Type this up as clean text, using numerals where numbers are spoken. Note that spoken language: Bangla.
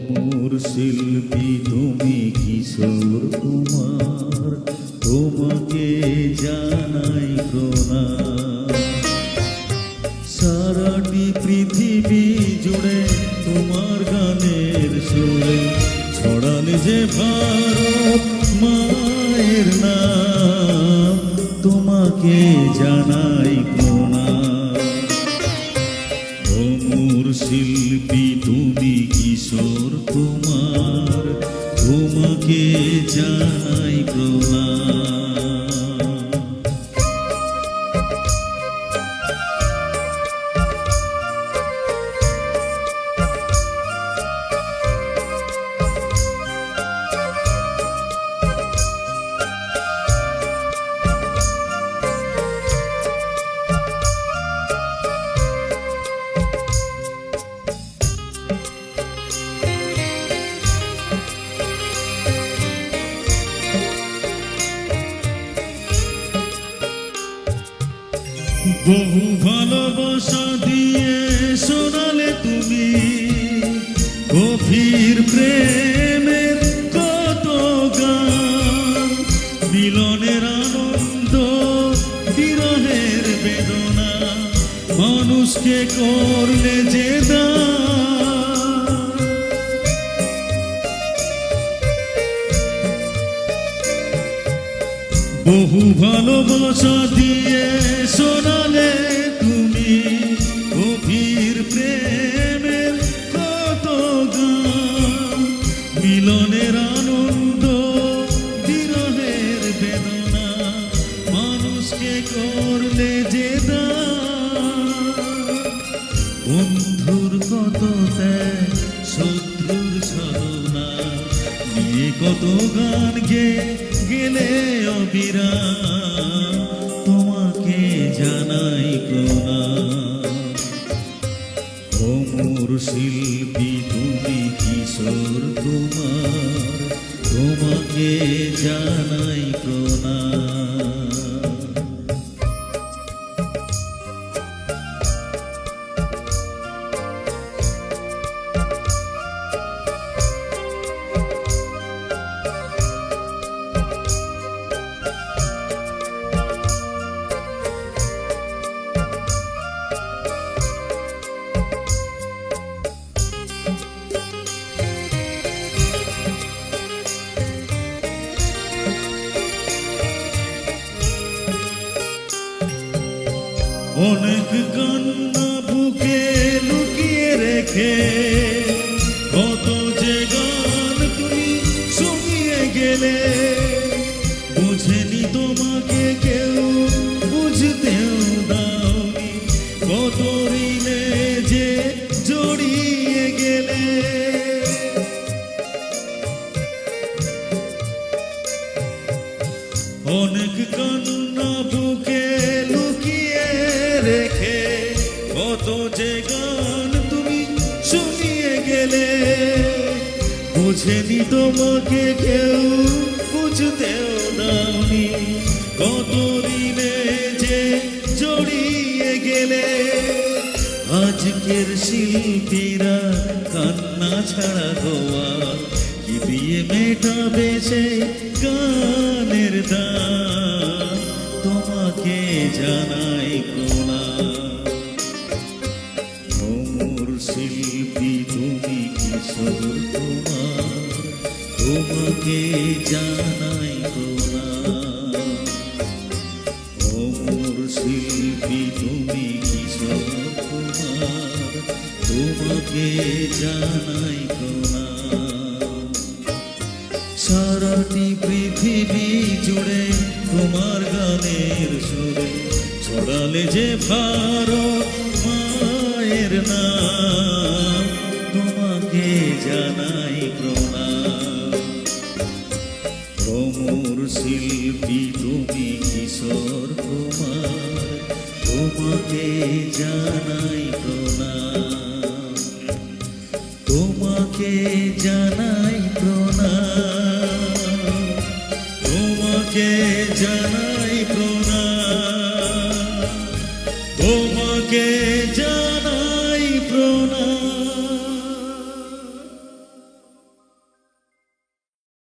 মোর শিল্পী তুমি কিশোর কুমার, তোমাকে জানাই প্রণাম। সারাটি পৃথিবী জুড়ে তোমার গানের সুরে ছড়ালে যে ভারত মায়ের নাম, তোমাকে জানাই প্রণাম। ও মোর শিল্পী তুমি কিশোর কুমার, তোমাকে জানাই প্রণাম। বহু ভালোবাসা দিয়ে শোনালে তুমি গভীর প্রেমের কত গান, মিলনের আনন্দ বিরহের বেদনা, মানুষকে করলে যে দান। বহু ভালোবাসা দিয়ে শোনালে তুমি গভীর প্রেমের কত গান, মিলনের আনন্দ বিরহের বেদনা, মানুষকে করলে যে দান। বন্ধুর কত ত্যাগ, শত্রুর ছলনা নিয়ে কত গান গেলে অবিরাম, তোমাকে জানাই প্রণাম। ও মোর শিল্পী তুমি কিশোর কুমার, তোমাকে জানাই প্রণাম। অনেক কান্না বুকে লুকিয়ে রেখে কত যে গান তুমি শুনিয়ে গেলে, বুঝেনি তোমাকে কেউ, বুঝতেও দাওনি, কত ঋণে যে জড়িয়ে গেলে। অনেক কান্না বুকে লুকিয়ে রেখে কত যে গান তুমি শুনিয়ে গেলে, বুঝেনি তোমাকে কেউ, বুঝতেও দাওনি, কত ঋণে যে জড়িয়ে গেলে। আজকের শিল্পীরা কান্না ছাড়া গোয়া কি দিয়ে মেটাবে সে গানের দান, তোমাকে জানাই প্রণাম। ও মোর শিল্পী তুমি কিশোর কুমার, তোমাকে জানাই প্রণাম। ও মোর শিল্পী তুমি কিশোর কুমার, তোমাকে জানাই প্রণাম। সারাটি পৃথিবী জুড়ে তোমার গানের সুরে ছড়ালে যে ভারত মায়ের নাম, তোমাকে জানাই প্রণাম। ও মোর শিল্পী তুমি কিশোর কুমার, তোমাকে জানাই প্রণাম। তোমাকে জানাই প্রণাম, তোমাকে জানাই প্রণাম, তোমাকে